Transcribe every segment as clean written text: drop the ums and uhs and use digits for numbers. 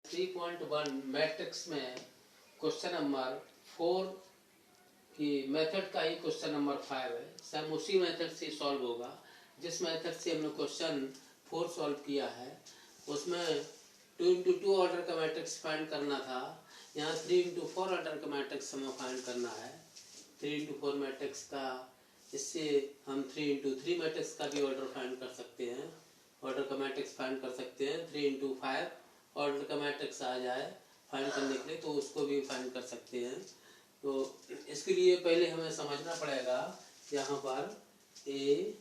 3.1 matrix में question number 4 की method का ही क्वेश्चन नंबर 5 है। सेम उसी मेथड से सॉल्व होगा जिस मेथड से हमने क्वेश्चन 4 सॉल्व किया है। उसमें 2 into 2 ऑर्डर का मैट्रिक्स फाइंड करना था। यहाँ 3 into 4 ऑर्डर का मैट्रिक्स हमें फाइंड करना है। 3 into 4 मैट्रिक्स का, इससे हम 3 into 3 मैट्रिक्स का भी ऑर्डर फाइंड कर सकते हैं, ऑर्डर का मैट्रिक्स फाइंड कर सकते हैं। 3 into 5 ऑर्डर का मैट्रिक्स आ जाए फाइंड करने के लिए तो उसको भी फाइंड कर सकते हैं। तो इसके लिए पहले हमें समझना पड़ेगा यहाँ पर ए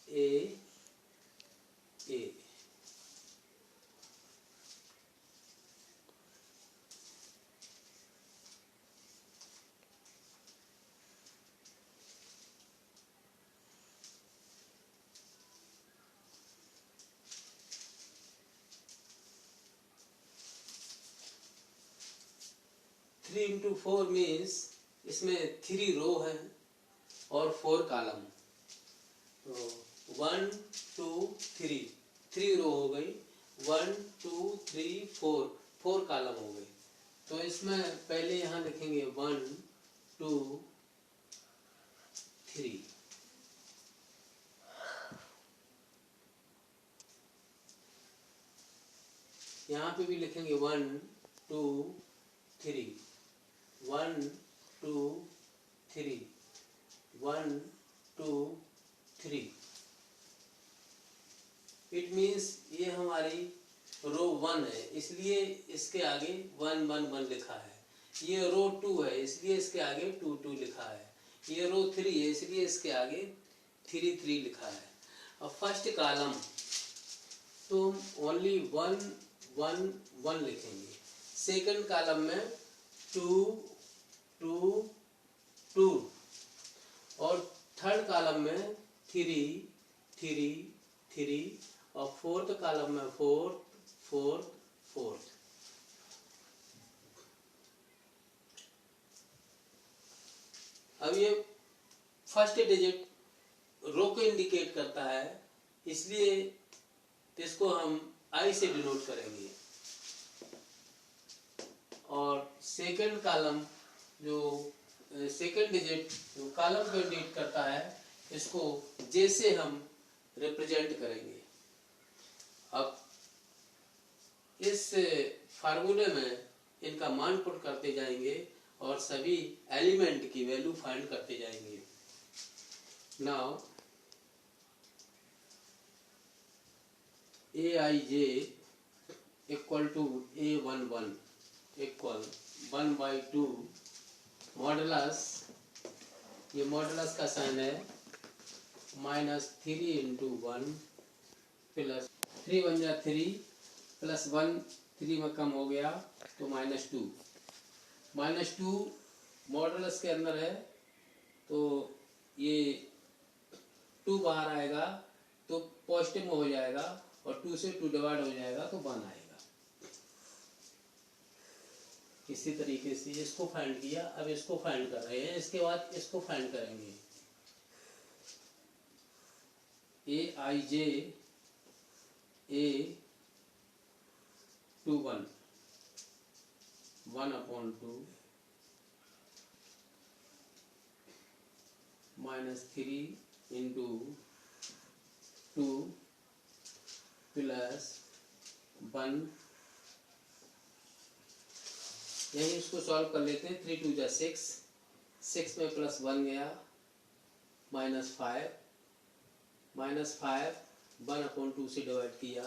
ए ए 3 into 4 मीन्स इसमें 3 रो है और 4 कॉलम। तो 1 2 3 रो हो गई, 1 2 3 4 कॉलम हो गई। तो इसमें पहले यहाँ लिखेंगे 1 2 3। यहाँ पे भी लिखेंगे 1 2 3, 1 2 3, 1 2 3। इट मीन्स ये हमारी रो 1 है इसलिए इसके आगे 1 1 1 लिखा है। ये रो 2 है इसलिए इसके आगे 2 2 लिखा है। ये रो 3 है इसलिए इसके आगे 3 3 लिखा है। अब फर्स्ट कॉलम तो ओनली 1 1 1 लिखेंगे। सेकंड कॉलम में 2 2 2 और थर्ड कॉलम में 3 3 3 और फोर्थ कॉलम में 4 4 4। अब ये फर्स्ट डिजिट रो को इंडिकेट करता है इसलिए इसको हम आई से डिनोट करेंगे। और सेकंड कॉलम जो सेकंड डिजिट जो कॉलम को इंडिकेट करता है इसको जे से हम रिप्रेजेंट करेंगे। अब इस फार्मूले में इनका मान पुट करते जाएंगे और सभी एलिमेंट की वैल्यू फाइंड करते जाएंगे। Now aij equal to a11 equal 1/2 modulus, ये मॉडुलस का साइन है -3 into 1 प्लस 3 बन जा 3 प्लस 1 3 में कम हो गया तो -2। -2 मॉडुलस के अंदर है तो ये 2 बाहर आएगा तो पॉजिटिव में हो जाएगा और 2 से 2 डिवाइड हो जाएगा तो 1 आएगा। इसी तरीके से इसको फाइंड किया। अब इसको फाइंड कर रहे हैं, इसके बाद इसको फाइंड करेंगे। aij a 21 1/2 -3 into 2 plus 1। यही इसको सॉल्व कर लेते हैं। 3 2 जा 6, 6 में प्लस 1 गया -5 1/2 से डिवाइड किया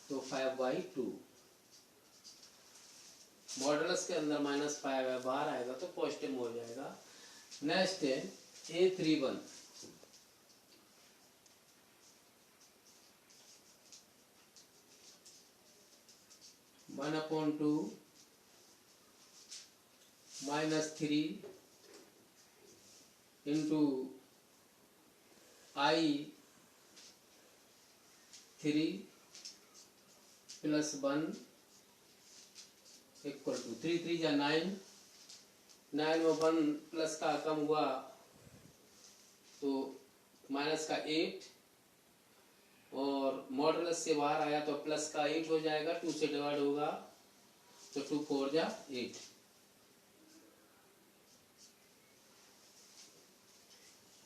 तो 5/2। मॉडुलस के अंदर -5 है, बाहर आएगा तो पॉजिटिव हो जाएगा। नेक्स्ट है a31 1/2 -3 into i3 plus 1 equal to 3 3 जा 9, 9 में 1 प्लस का कम हुआ तो माइनस का 8 और मॉडुलस से बाहर आया तो प्लस का 8 हो जाएगा, 2 से डिवाइड होगा तो 2 4 जा 8।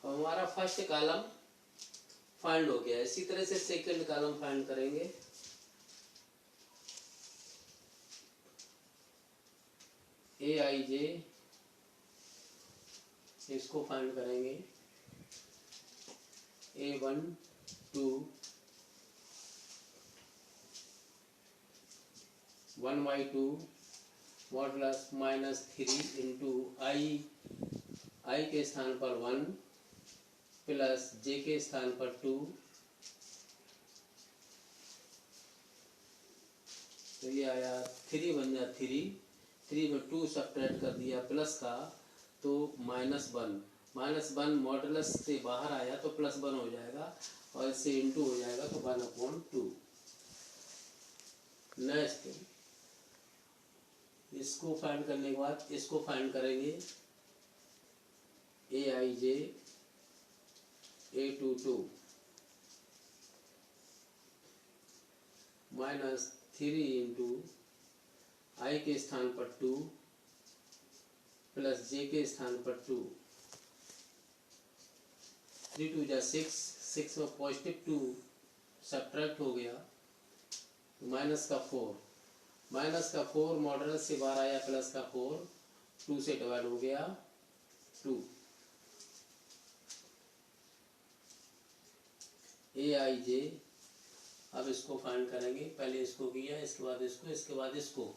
हमारा फर्स्ट कॉलम फाइंड हो गया। इसी तरह से सेकंड कॉलम फाइंड करेंगे। ए आई जे, इसको फाइंड करेंगे। A1 2 1/2 मॉडुलस -3 इंटू आई के स्थान पर 1 प्लस जे के स्थान पर 2, तो ये आया 3 बन जा 3 में 2 सब्ट्रैक्ट कर दिया प्लस का तो -1 मॉडुलस से बाहर आया तो +1 हो जाएगा और इससे इंटू हो जाएगा तो 1/2। नेक्स्ट इसको फाइंड करने के बाद इसको फाइंड करेंगे। AIJ A22 -3 इंटू आई के स्थान पर 2 प्लस जे के स्थान पर 2, 3 2 जा 6 में पॉजिटिव 2 सब्ट्रैक्ट हो गया माइनस का 4 मॉडुलस से बाहर आया प्लस का 4, 2 से डिवाइड हो गया 2। AIJ, अब इसको फाइंड करेंगे। पहले इसको किया, इसके बाद इसको, इसके बाद इसको।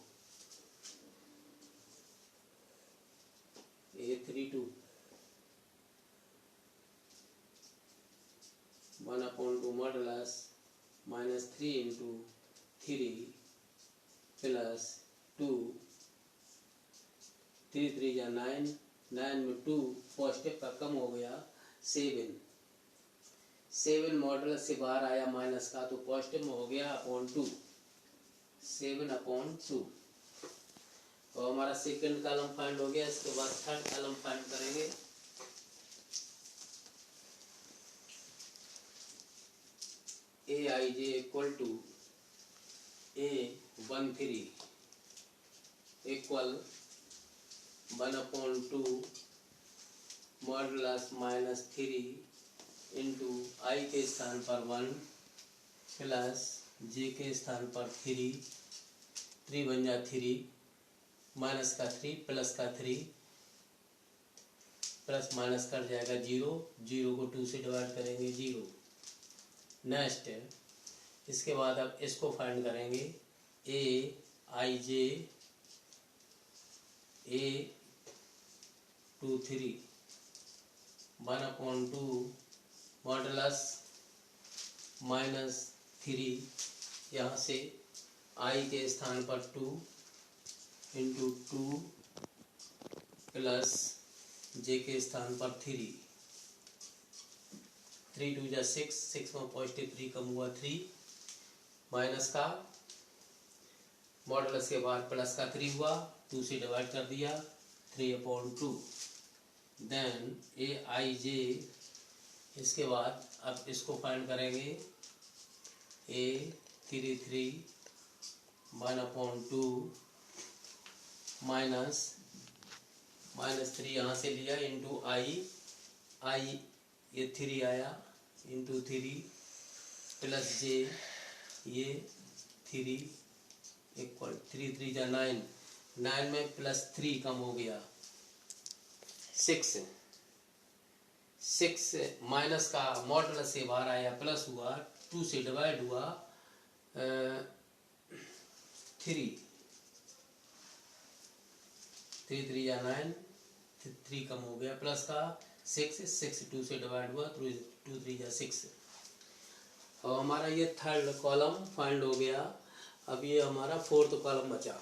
A32 1/2 मॉडुलस -3 इंटू 3 प्लस 2, 3 3 या 9 में 2 पॉजिटिव का कम हो गया 7 मॉडुलस से बाहर आया माइनस का तो पॉजिटिव में हो गया /2, 7/2। और हमारा सेकंड कॉलम फाइंड हो गया। इसके बाद थर्ड कॉलम फाइंड करेंगे। AIJ equal to A13 equal 1/2 modulus -3 into I के स्थान पर 1 प्लस जे के स्थान पर 3 बन जा 3 माइनस का 3 प्लस का 3 प्लस माइनस कट जाएगा 0 को 2 से डिवाइड करेंगे 0। नेक्स्ट इसके बाद अब इसको फाइंड करेंगे। AIJ A23 1/2 मॉडुलस -3, यहाँ से आई के स्थान पर 2 इंटू 2 प्लस जे के स्थान पर 3 2 जा 6 में पॉजिटिव 3 कम हुआ 3 माइनस का मॉडुलस के बाद प्लस का 3 हुआ 2 से डिवाइड कर दिया 3/2। देन AIJ, इसके बाद अब इसको फाइंड करेंगे। A33 1/2 -3 यहाँ से लिया इंटू आई ये 3 आया इंटू 3 प्लस जे ये 3 इक्वल 3 3 जा 9 में प्लस 3 कम हो गया 6 माइनस का मॉडुलस से बाहर आया प्लस हुआ 2 से डिवाइड हुआ 3 3 या 9 3 कम हो गया प्लस का 6 2 से डिवाइड हुआ 2 3 या 6। और हमारा ये थर्ड कॉलम फाइंड हो गया। अब ये हमारा फोर्थ कॉलम बचा।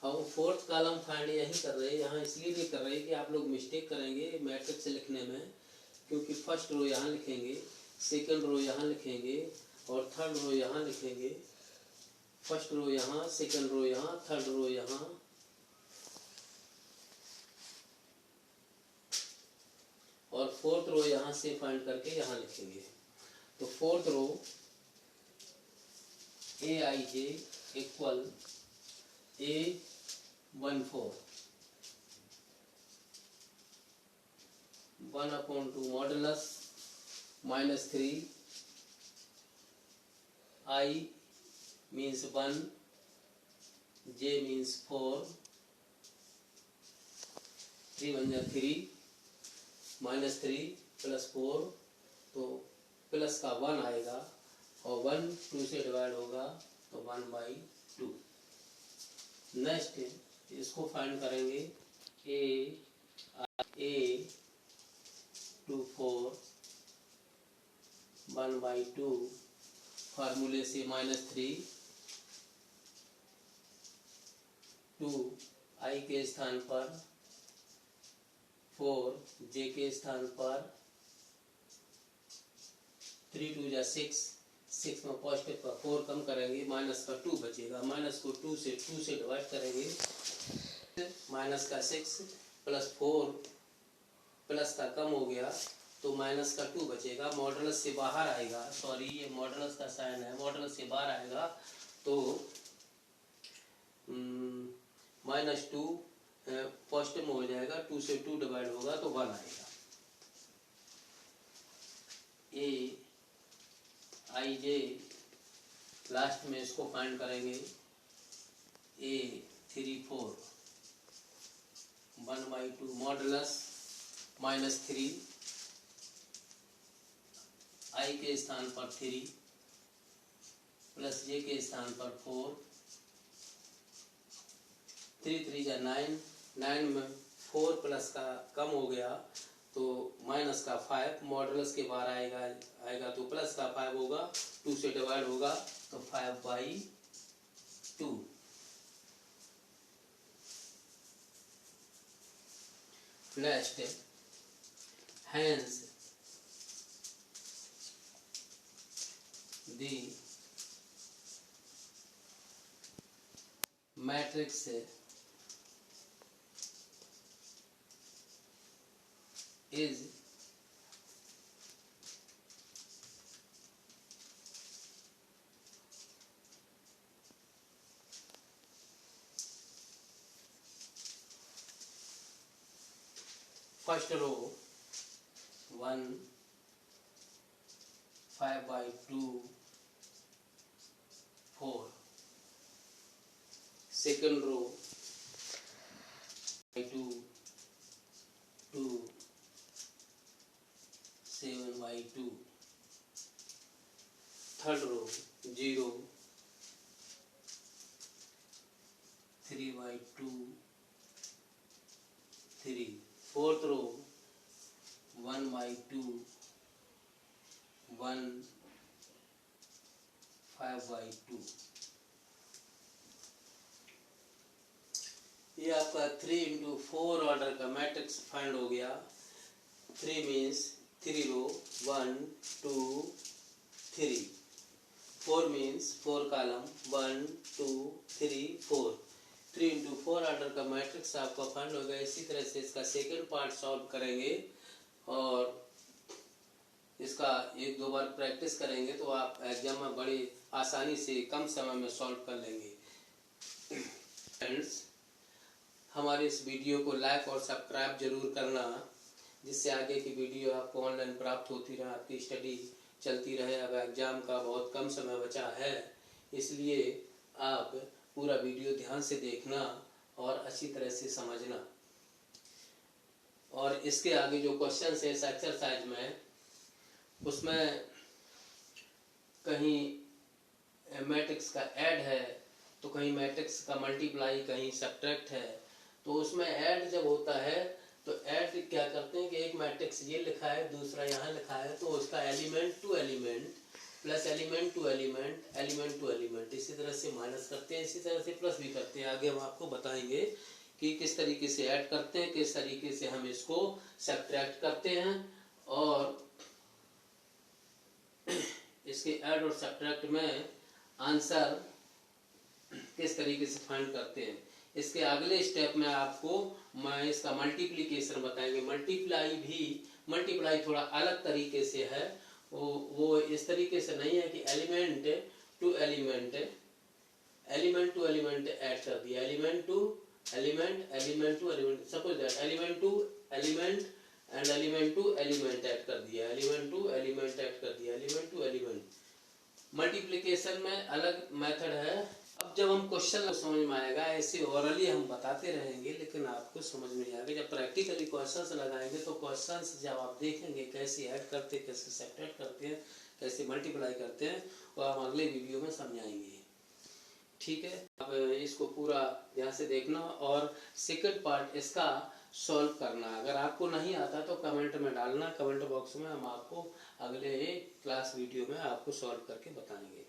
हम फोर्थ कॉलम फाइंड यही कर रहे हैं, यहाँ इसलिए नहीं कर रहे हैं कि आप लोग मिस्टेक करेंगे मैट्रिक्स लिखने में, क्योंकि फर्स्ट रो यहाँ लिखेंगे, सेकंड रो यहाँ लिखेंगे और थर्ड रो यहाँ लिखेंगे। फर्स्ट रो यहाँ, सेकंड रो यहाँ, थर्ड रो यहाँ। और फोर्थ रो यहाँ से फाइंड करके यहाँ लिखेंगे। तो fourth row Aij equal A14 1/2 modulus -3 I means 1 J means 4 3 1 जा 3 -3 +4 तो प्लस का 1 आएगा और 1 2 से डिवाइड होगा तो 1/2। नेक्स्ट इसको फाइंड करेंगे A24 1/2 फार्मूले से -3 2 I के स्थान पर 4 J के स्थान पर 3 2 जा 6 6 में पॉजिटिव का 4 कम करेंगे, माइनस का 2 बचेगा, माइनस को 2 से डिवाइड करेंगे, माइनस का 6 प्लस 4 प्लस का कम हो गया तो माइनस का 2 बचेगा, मॉडुलस से बाहर आएगा, सॉरी ये मॉडुलस का साइन है, मॉडुलस से बाहर आएगा तो -2 पॉजिटिव में हो जाएगा, 2 से 2 डिवाइड होगा तो 1 आएगा। Aij लास्ट में इसको फाइंड करेंगे A34 1/2 मॉडुलस -3 I के स्थान पर 3 प्लस J के स्थान पर 4 3 3 जा 9 9 में 4 प्लस का कम हो गया तो माइनस का 5 मॉडुलस के बाहर आएगा तो प्लस का 5 होगा, 2 से डिवाइड होगा तो 5/2। Next hence the matrix is first row 1 5/2 4, second row 2 2 7/2, third row 0 3/2 3, fourth row 1/2 1 5/2। ये आपका 3 into 4 ऑर्डर का मैट्रिक्स फाइंड हो गया। 3 मीन्स 3 रो 1 2 3, 4 मीन्स 4 कॉलम 1 2 3 4। 3 into 4 ऑर्डर का मैट्रिक्स आपका फाइंड हो गया। इसी तरह से इसका सेकेंड पार्ट सॉल्व करेंगे और इसका 1-2 बार प्रैक्टिस करेंगे तो आप एग्जाम में बड़ी आसानी से कम समय में सॉल्व कर लेंगे। फ्रेंड्स, हमारे इस वीडियो को लाइक और सब्सक्राइब जरूर करना, जिससे आगे की वीडियो आपको ऑनलाइन प्राप्त होती रहे, आपकी स्टडी चलती रहे। अब एग्जाम का बहुत कम समय बचा है, इसलिए आप पूरा वीडियो ध्यान से देखना और अच्छी तरह से समझना। और इसके आगे जो क्वेश्चन है इस एक्सरसाइज में, उसमें कहीं मैट्रिक्स का ऐड है तो कहीं मैट्रिक्स का मल्टीप्लाई, कहीं सब्ट्रैक्ट है। तो उसमें ऐड जब होता है तो ऐड क्या करते हैं कि एक मैट्रिक्स ये लिखा है, दूसरा यहाँ लिखा है, तो उसका element to element plus element to element element to element इसी तरह से माइनस करते हैं, इसी तरह से प्लस भी करते हैं। आगे हम आपको बताएंगे कि किस तरीके से ऐड करते हैं, किस तरीके से हम इसको सब्ट्रैक्ट करते हैं और इसके ऐड और सब्ट्रैक्ट में आंसर किस तरीके से फाइंड करते हैं। इसके अगले स्टेप में आपको मैं इसका मल्टीप्लिकेशन बताएंगे। मल्टीप्लाई भी मल्टीप्लाई थोड़ा अलग तरीके से है, वो इस तरीके से नहीं है कि एलिमेंट टू एलिमेंट ऐड कर दिया, element to element, suppose that element to element and element to element add कर दिया, एलिमेंट टू एलिमेंट ऐड कर दिया, एलिमेंट टू एलिमेंट। मल्टीप्लिकेशन में अलग मेथड है। अब जब हम क्वेश्चन को समझ में आएगा, ऐसे ओरली हम बताते रहेंगे लेकिन आपको समझ में आएगा। जब प्रैक्टिकली क्वेश्चंस लगाएंगे तो क्वेश्चंस जब आप देखेंगे कैसे ऐड करते हैं, कैसे सब्ट्रैक्ट करते हैं, कैसे मल्टीप्लाई करते हैं, वो हम अगले वीडियो में समझाएंगे। ठीक है, अब इसको पूरा ध्यान से देखना और सेकंड पार्ट इसका सॉल्व करना। अगर आपको नहीं आता तो कमेंट में डालना, कमेंट बॉक्स में हम आपको अगले क्लास वीडियो में आपको सॉल्व करके बताएंगे।